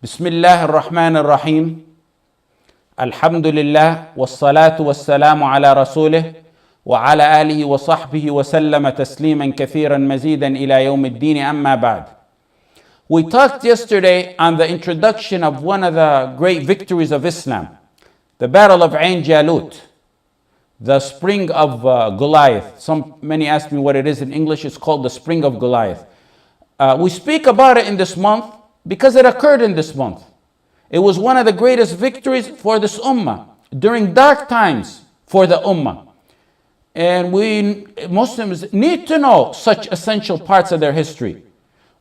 بسم الله الرحمن الرحيم الحمد لله والصلاة والسلام على رسوله وعلى آله وصحبه وسلم تسليما كثيرا مزيدا إلى يوم الدين أما بعد. We talked yesterday on the introduction of one of the great victories of Islam, the Battle of Jalut, the Spring of Goliath. Many ask me what it is in English. It's called the Spring of Goliath. We speak about it in this month because it occurred in this month. It was one of the greatest victories for this ummah during dark times for the ummah. And we Muslims need to know such essential parts of their history.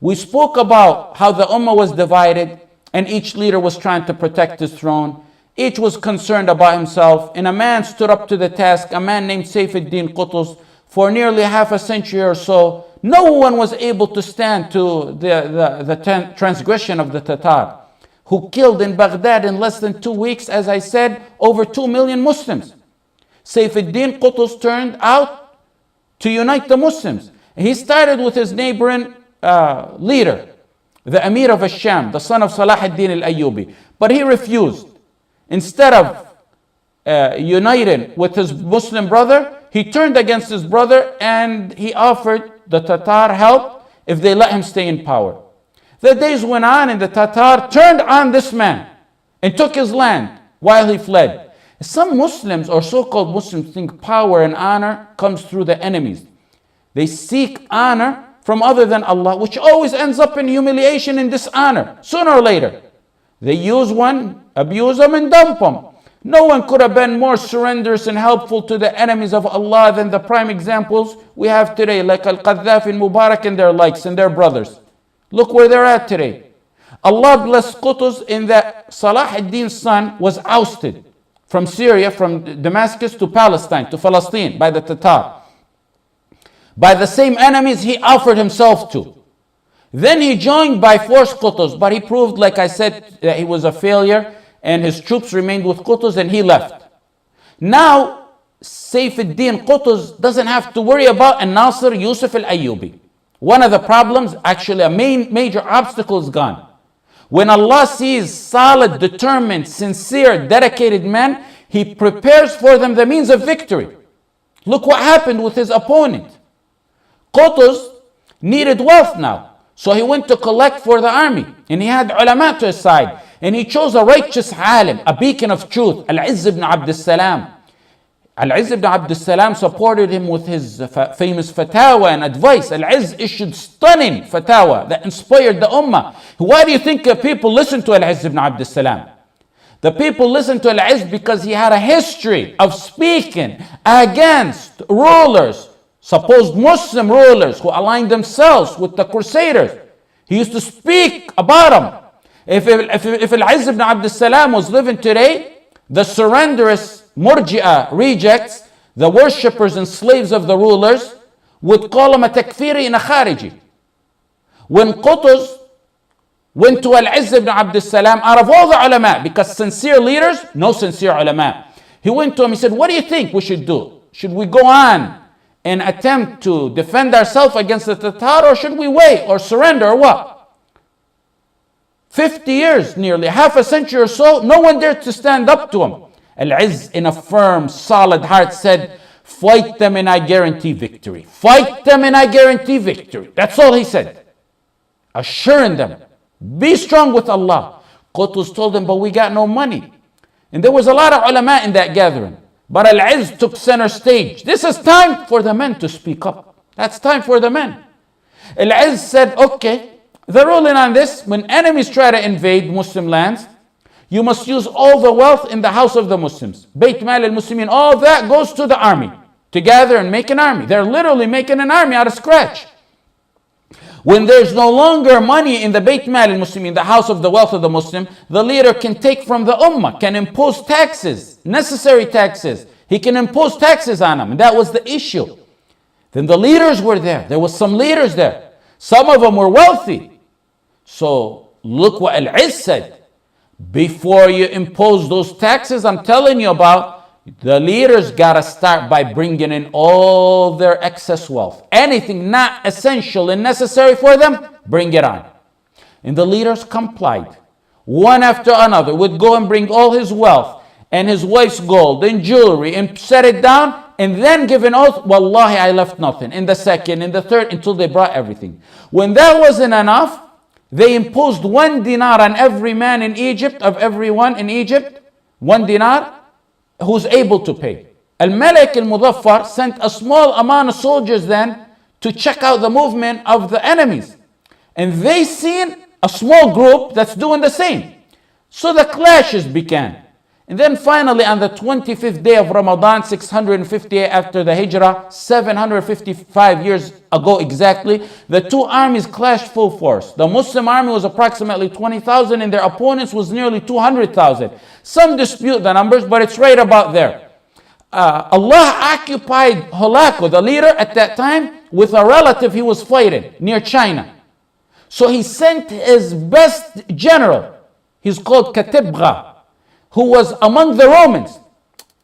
We spoke about how the ummah was divided and each leader was trying to protect his throne. Each was concerned about himself, and a man stood up to the task, a man named Saifuddin Qutuz. For nearly half a century or so, no one was able to stand to the transgression of the Tatar, who killed in Baghdad in less than 2 weeks, as I said, over 2 million Muslims. Saifuddin Qutuz turned out to unite the Muslims. He started with his neighboring leader, the Emir of Sham, the son of Salah ad-Din al-Ayyubi. But he refused. Instead of uniting with his Muslim brother, he turned against his brother and he offered the Tatar help if they let him stay in power. The days went on and the Tatar turned on this man and took his land while he fled. Some Muslims or so-called Muslims think power and honor comes through the enemies. They seek honor from other than Allah, which always ends up in humiliation and dishonor, sooner or later. They use one, abuse them, and dump them. No one could have been more surrenderous and helpful to the enemies of Allah than the prime examples we have today, like Al-Qaddafi and Mubarak and their likes and their brothers. Look where they're at today. Allah bless Qutuz in that Salah ad-Din's son was ousted from Syria, from Damascus to Palestine, to Palestine by the Tatar, by the same enemies he offered himself to. Then he joined by force Qutuz, but he proved, like I said, that he was a failure, and his troops remained with Qutuz and he left. Now, Saifuddin Qutuz doesn't have to worry about Nasser Yusuf al-Ayyubi. One of the problems, actually a major obstacle, is gone. When Allah sees solid, determined, sincere, dedicated men, He prepares for them the means of victory. Look what happened with his opponent. Qutuz needed wealth now, so he went to collect for the army, and he had ulama to his side, and he chose a righteous alim, a beacon of truth, Al-Izz ibn Abd as-Salam. Al-Izz ibn Abd as-Salam supported him with his famous fatwa and advice. Al-Izz issued stunning fatwa that inspired the ummah. Why do you think people listen to Al-Izz ibn Abd as-Salam? The people listened to Al-Izz because he had a history of speaking against rulers, supposed Muslim rulers who aligned themselves with the Crusaders. He used to speak about them. If Al-Izz ibn Abd as-Salam was living today, the surrenderous Murji'ah rejects, the worshippers and slaves of the rulers, would call him a takfiri and a khariji. When Qutuz went to Al-Izz ibn Abd as-Salam, out of all the ulama, because sincere leaders, no sincere ulama, he went to him, he said, what do you think we should do? Should we go on and attempt to defend ourselves against the Tatar, or should we wait or surrender, or what? 50 years, nearly half a century or so, no one dared to stand up to him. Al-Izz, in a firm, solid heart, said, fight them and I guarantee victory. Fight them and I guarantee victory. That's all he said. Assuring them, be strong with Allah. Qutuz told them, but we got no money. And there was a lot of ulama in that gathering. But Al-Izz took center stage. This is time for the men to speak up. That's time for the men. Al-Izz said, okay, the ruling on this, when enemies try to invade Muslim lands, you must use all the wealth in the house of the Muslims. Bayt Mal al-Muslimin, all that goes to the army to gather and make an army. They're literally making an army out of scratch. When there's no longer money in the Bayt Mal al-Muslimin, the house of the wealth of the Muslim, the leader can take from the ummah, can impose taxes, necessary taxes. He can impose taxes on them, and that was the issue. Then the leaders were there. There was some leaders there. Some of them were wealthy. So look what Al-Izz said. Before you impose those taxes I'm telling you about, the leaders got to start by bringing in all their excess wealth. Anything not essential and necessary for them, bring it on. And the leaders complied. one after another, would go and bring all his wealth and his wife's gold and jewelry and set it down and then give an oath, Wallahi, I left nothing. In the second, in the third, until they brought everything. When that wasn't enough, they imposed 1 dinar on every man in Egypt, of everyone in Egypt, 1 dinar, who's able to pay. Al-Malik al-Muzaffar sent a small amount of soldiers then to check out the movement of the enemies. And they seen a small group that's doing the same. So the clashes began. And then finally on the 25th day of Ramadan, 658 after the Hijrah, 755 years ago exactly, the two armies clashed full force. The Muslim army was approximately 20,000 and their opponents was nearly 200,000. Some dispute the numbers, but it's right about there. Allah occupied Holako, the leader at that time, with a relative he was fighting near China. So he sent his best general, he's called Katibgha, who was among the Romans.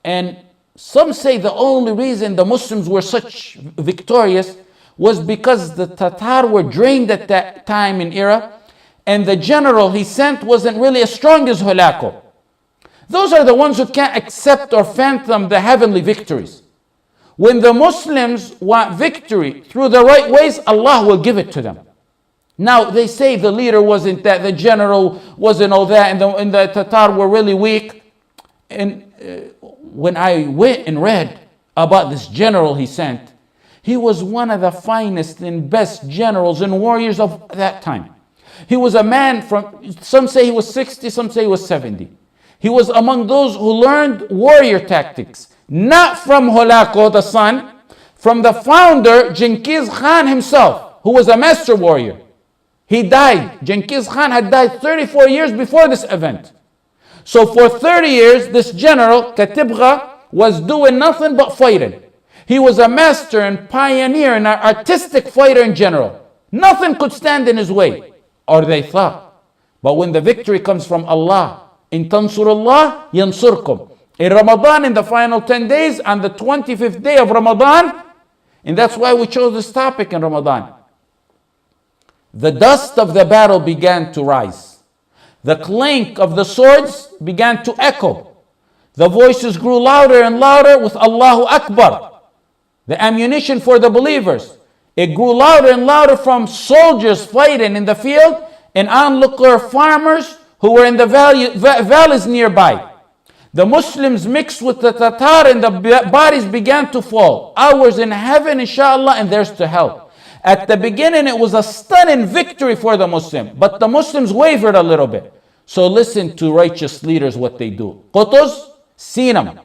And some say the only reason the Muslims were such victorious was because the Tatar were drained at that time in era, and the general he sent wasn't really as strong as Holako. Those are the ones who can't accept or fathom the heavenly victories. When the Muslims want victory through the right ways, Allah will give it to them. Now they say the leader wasn't that, the general wasn't all that, and the Tatar were really weak. And when I went and read about this general he sent, he was one of the finest and best generals and warriors of that time. He was a man from, some say he was 60, some say he was 70. He was among those who learned warrior tactics, not from Holako, the son, from the founder, Genghis Khan himself, who was a master warrior. He died. Genghis Khan had died 34 years before this event. So for 30 years, this general, Katibgha, was doing nothing but fighting. He was a master and pioneer and an artistic fighter in general. Nothing could stand in his way, or they thought. But when the victory comes from Allah, in tansurullah yansurkum. In Ramadan, in the final 10 days, on the 25th day of Ramadan, and that's why we chose this topic in Ramadan. The dust of the battle began to rise. The clink of the swords began to echo. The voices grew louder and louder with Allahu Akbar, the ammunition for the believers. It grew louder and louder from soldiers fighting in the field and onlooker farmers who were in the valleys nearby. The Muslims mixed with the Tatar and the bodies began to fall. Ours in heaven, inshallah, and theirs to hell. At the beginning, it was a stunning victory for the Muslim, but the Muslims wavered a little bit. So listen to righteous leaders what they do. Qutuz, seen him.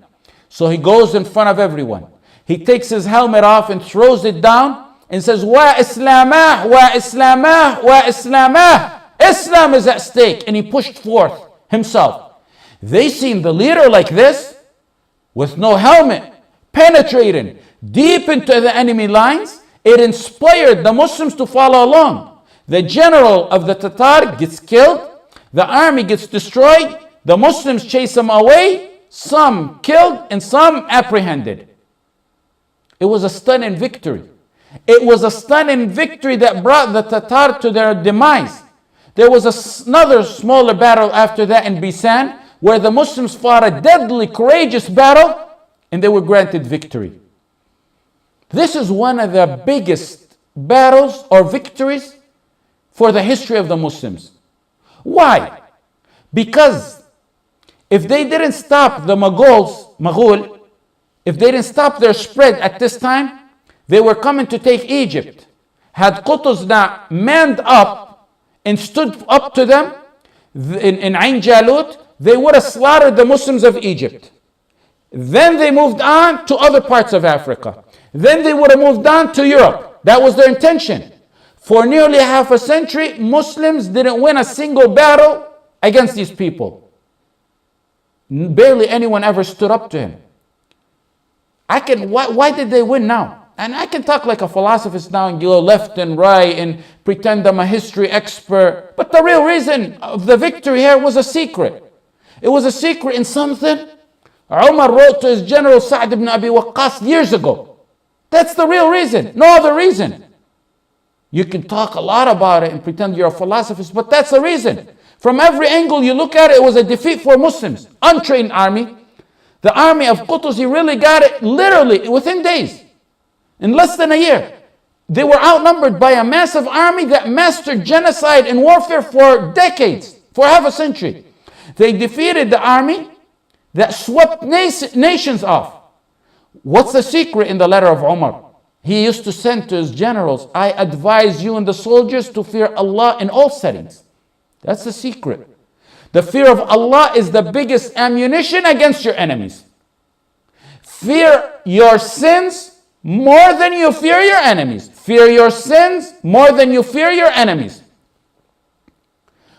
So he goes in front of everyone. He takes his helmet off and throws it down and says, Wa Islamah, wa Islamah, wa Islamah. Islam is at stake. And he pushed forth himself. They seen the leader like this, with no helmet, penetrating deep into the enemy lines. It inspired the Muslims to follow along. The general of the Tatar gets killed. The army gets destroyed. The Muslims chase him away. Some killed and some apprehended. It was a stunning victory. It was a stunning victory that brought the Tatar to their demise. There was another smaller battle after that in Bisan, where the Muslims fought a deadly, courageous battle, and they were granted victory. This is one of the biggest battles or victories for the history of the Muslims. Why? Because if they didn't stop the Mughal, if they didn't stop their spread at this time, they were coming to take Egypt. Had Qutuz not manned up and stood up to them in Ain Jalut, they would have slaughtered the Muslims of Egypt. Then they moved on to other parts of Africa. Then they would have moved on to Europe. That was their intention. For nearly half a century, Muslims didn't win a single battle against these people. Barely anyone ever stood up to him. Why did they win now? And I can talk like a philosophist now and go left and right and pretend I'm a history expert. But the real reason of the victory here was a secret. It was a secret in something Umar wrote to his general Sa'd ibn Abi Waqqas years ago. That's the real reason, no other reason. You can talk a lot about it and pretend you're a philosophist, but that's the reason. From every angle you look at it, it was a defeat for Muslims. Untrained army. The army of Qutuz, he really got it literally within days. In less than a year. They were outnumbered by a massive army that mastered genocide and warfare for decades, for half a century. They defeated the army that swept nations off. What's the secret in the letter of Umar? He used to send to his generals, I advise you and the soldiers to fear Allah in all settings. That's the secret. The fear of Allah is the biggest ammunition against your enemies. Fear your sins more than you fear your enemies. Fear your sins more than you fear your enemies.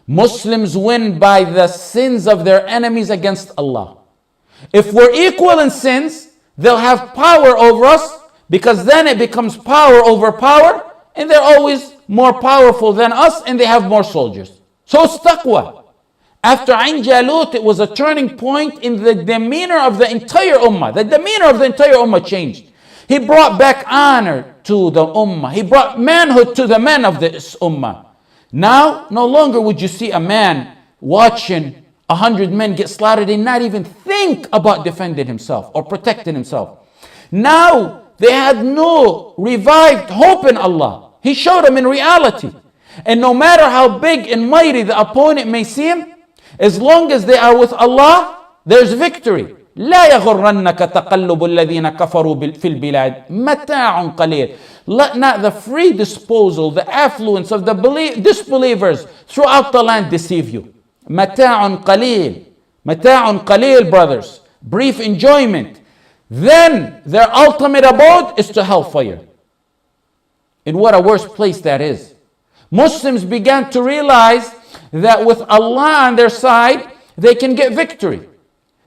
Muslims win by the sins of their enemies against Allah. If we're equal in sins, they'll have power over us, because then it becomes power over power, and they're always more powerful than us, and they have more soldiers. So it's taqwa. After Ain Jalut, it was a turning point in the demeanor of the entire ummah. The demeanor of the entire ummah changed. He brought back honor to the ummah. He brought manhood to the men of this ummah. Now, no longer would you see a man watching 100 men get slaughtered and not even think about defending himself or protecting himself. Now, they had no revived hope in Allah. He showed them in reality. And no matter how big and mighty the opponent may seem, as long as they are with Allah, there's victory. لا يغرنك تقلب الذين كفروا في البلاد متاع قليل. Let not the free disposal, the affluence of the disbelievers throughout the land deceive you. متاع قليل. متاع قليل, brothers. Brief enjoyment. Then their ultimate abode is to hellfire. And what a worse place that is. Muslims began to realize that with Allah on their side, they can get victory.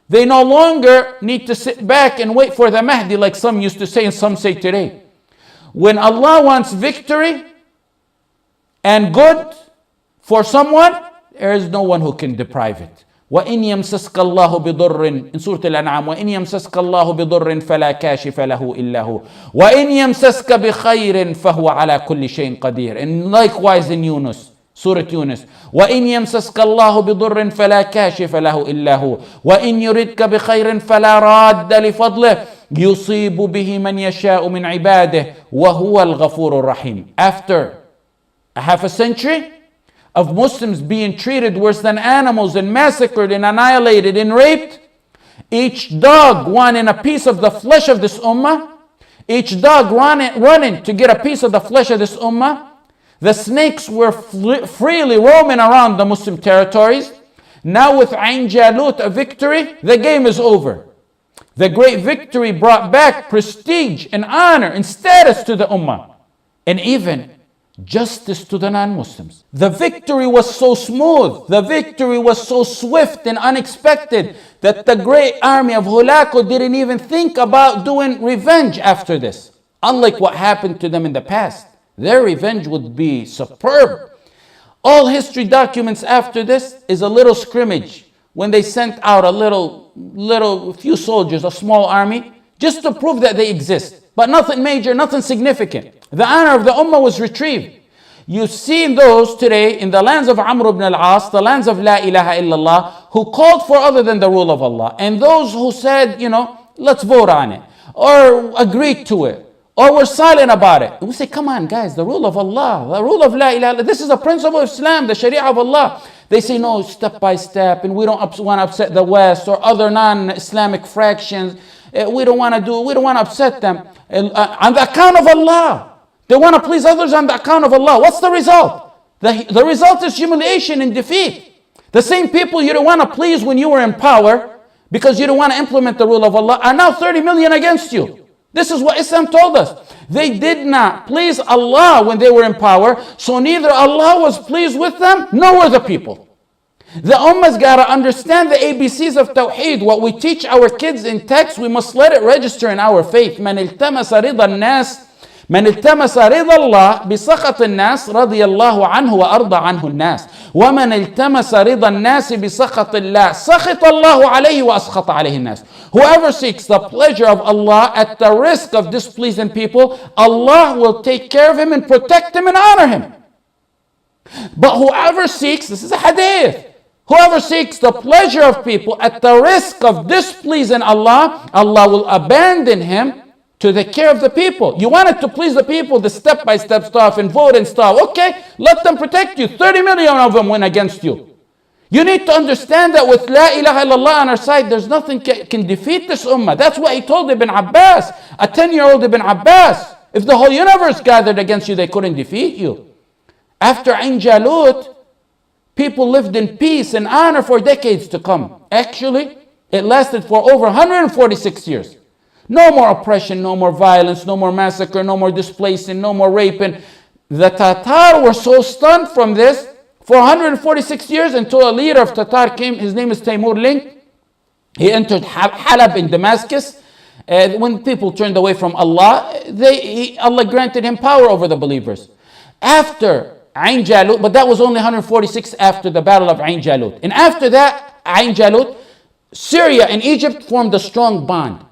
They no longer need to sit back and wait for the Mahdi like some used to say and some say today. When Allah wants victory and good for someone, there is no one who can deprive it. وَإِنْ يَمْسَسْكَ اللَّهُ بِضُرٍّ in Surah Al-An'am, وَإِنْ يَمْسَسْكَ اللَّهُ بِضُرٍّ فَلَا كَاشِفَ لَهُ إِلَّا هُوَ وَإِنْ يَمْسَسْكَ بِخَيْرٍ فَهُوَ عَلَى كُلِّ شَيْءٍ قَدِيرٌ. And likewise in Yunus, Surah Yunus, وَإِنْ يَمْسَسْكَ اللَّهُ بِضُرٍّ فَلَا كَاشِفَ لَهُ إِلَّا هُوَ وَإِنْ يُرِدْكَ بِخَيْرٍ فَلَا رَادَّ لِفَضْلِهِ يُصِيبُ بِهِ مَنْ يَشَاءُ مِنْ عِبَادِهِ وَهُوَ الْغَفُورُ الرَّحِيمُ. After a half a century of Muslims being treated worse than animals and massacred and annihilated and raped, each dog wanting a piece of the flesh of this ummah, each dog running to get a piece of the flesh of this ummah, the snakes were freely roaming around the Muslim territories. Now with Ain Jalut, a victory, the game is over. The great victory brought back prestige and honor and status to the ummah, and even justice to the non-Muslims. The victory was so smooth, the victory was so swift and unexpected that the great army of Hulaku didn't even think about doing revenge after this. Unlike what happened to them in the past, their revenge would be superb. All history documents after this is a little scrimmage when they sent out a few soldiers, a small army, just to prove that they exist. But nothing major, nothing significant. The honor of the ummah was retrieved. You see those today in the lands of Amr ibn al-As, the lands of La ilaha illallah, who called for other than the rule of Allah. And those who said, let's vote on it, or agreed to it, or we're silent about it. And we say, come on guys, the rule of Allah, the rule of La ilaha illallah, this is a principle of Islam, the Sharia of Allah. They say, no, step by step, and we don't want to upset the West or other non-Islamic fractions. We don't want to upset them. On the account of Allah. They want to please others on the account of Allah. What's the result? The result is humiliation and defeat. The same people you don't want to please when you were in power, because you don't want to implement the rule of Allah, are now 30 million against you. This is what Islam told us. They did not please Allah when they were in power, so neither Allah was pleased with them, nor were the people. The ummah's got to understand the ABCs of Tawheed. What we teach our kids in text, we must let it register in our faith. من التمس رضا الناس من التمس رضا الله بسخط الناس رضي الله عنه وأرضى عنه الناس ومن التمس رضا الناس بسخط الله سخط الله عليه وأسخط عليه الناس. Whoever seeks the pleasure of Allah at the risk of displeasing people, Allah will take care of him and protect him and honor him. But whoever seeks, this is a hadith, whoever seeks the pleasure of people at the risk of displeasing Allah, Allah will abandon him to the care of the people. You wanted to please the people, the step-by-step stuff and vote and stuff. Okay, let them protect you. 30 million of them went against you. You need to understand that with La ilaha illallah on our side, there's nothing can defeat this ummah. That's what he told Ibn Abbas, a 10-year-old Ibn Abbas. If the whole universe gathered against you, they couldn't defeat you. After Ain Jalut, people lived in peace and honor for decades to come. Actually, it lasted for over 146 years. No more oppression, no more violence, no more massacre, no more displacing, no more raping. The Tatar were so stunned from this for 146 years until a leader of Tatar came. His name is Taimur Link. He entered Halab in Damascus. When people turned away from Allah, Allah granted him power over the believers. After Ain Jalut, but that was only 146 after the battle of Ain Jalut. And after that, Ain Jalut, Syria and Egypt formed a strong bond.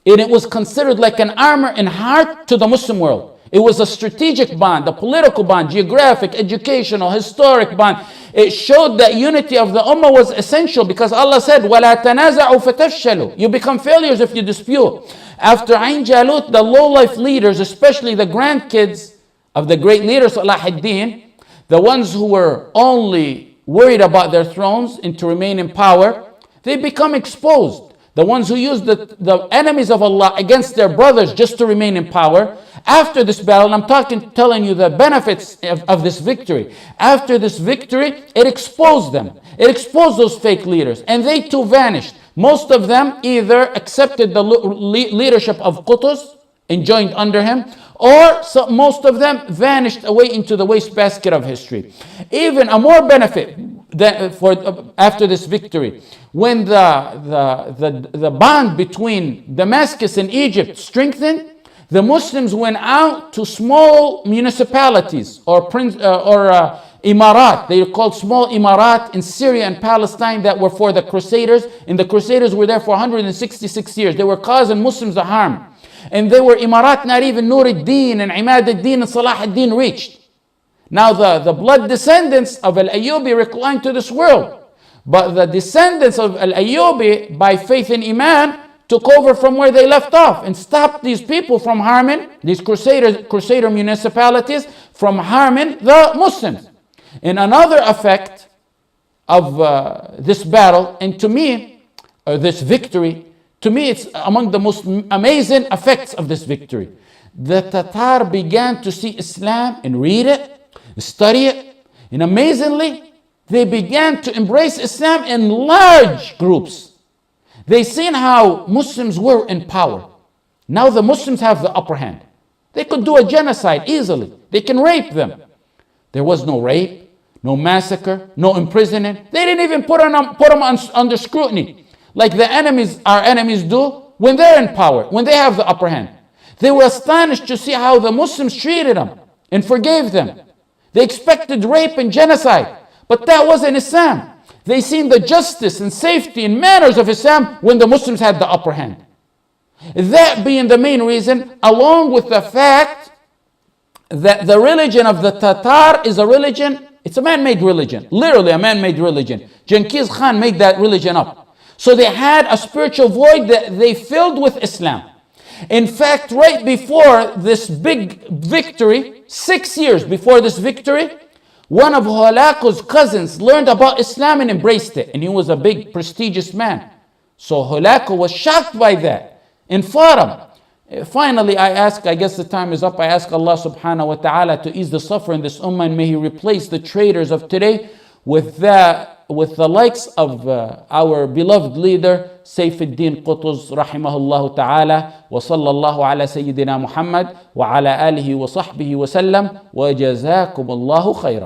And it was considered like an armor and heart to the Muslim world. It was a strategic bond, a political bond, geographic, educational, historic bond. It showed that unity of the ummah was essential because Allah said, وَلَا تَنَازَعُوا فَتَفْشَلُوا. You become failures if you dispute. After Ain Jalut, the low-life leaders, especially the grandkids of the great leader Salah ad-Din, the ones who were only worried about their thrones and to remain in power, they become exposed. The ones who used the enemies of Allah against their brothers just to remain in power. After this battle, I'm telling you the benefits of this victory. After this victory, it exposed them. It exposed those fake leaders. And they too vanished. Most of them either accepted the leadership of Qutuz and joined under him, or most of them vanished away into the wastebasket of history. Even a more benefit after this victory, when the bond between Damascus and Egypt strengthened, the Muslims went out to small municipalities or imarat. They were called small imarat in Syria and Palestine that were for the Crusaders. And the Crusaders were there for 166 years. They were causing Muslims a harm. And they were imarat not even Nur ad-Din and Imad ad-Din and Salah ad-Din reached. Now the blood descendants of Al-Ayyubi reclined to this world. But the descendants of Al-Ayyubi, by faith in Iman, took over from where they left off and stopped these people from harming, these crusader municipalities, from harming the Muslims. And another effect of this battle, and to me, this victory, to me it's among the most amazing effects of this victory. The Tatar began to see Islam and read it, study it, and amazingly, they began to embrace Islam in large groups. They seen how Muslims were in power. Now the Muslims have the upper hand. They could do a genocide easily. They can rape them. There was no rape, no massacre, no imprisoning. They didn't even put them under scrutiny like our enemies do when they're in power, when they have the upper hand. They were astonished to see how the Muslims treated them and forgave them. They expected rape and genocide, but that wasn't Islam. They seen the justice and safety and manners of Islam when the Muslims had the upper hand. That being the main reason, along with the fact that the religion of the Tatar is a religion, it's a man-made religion, literally a man-made religion. Genghis Khan made that religion up. So they had a spiritual void that they filled with Islam. In fact, right before this big victory, 6 years before this victory, one of Hulaku's cousins learned about Islam and embraced it. And he was a big, prestigious man. So Hulaku was shocked by that and fought him. Finally, I guess the time is up, I ask Allah subhanahu wa ta'ala to ease the suffering in this ummah, and may He replace the traitors of today with the likes of our beloved leader, Sayfuddin Qutuz, rahimahullah ta'ala, wa sallallahu ala Sayyidina Muhammad, wa ala alihi wa sahbihi wa sallam, wa jazakum Allahu khayra.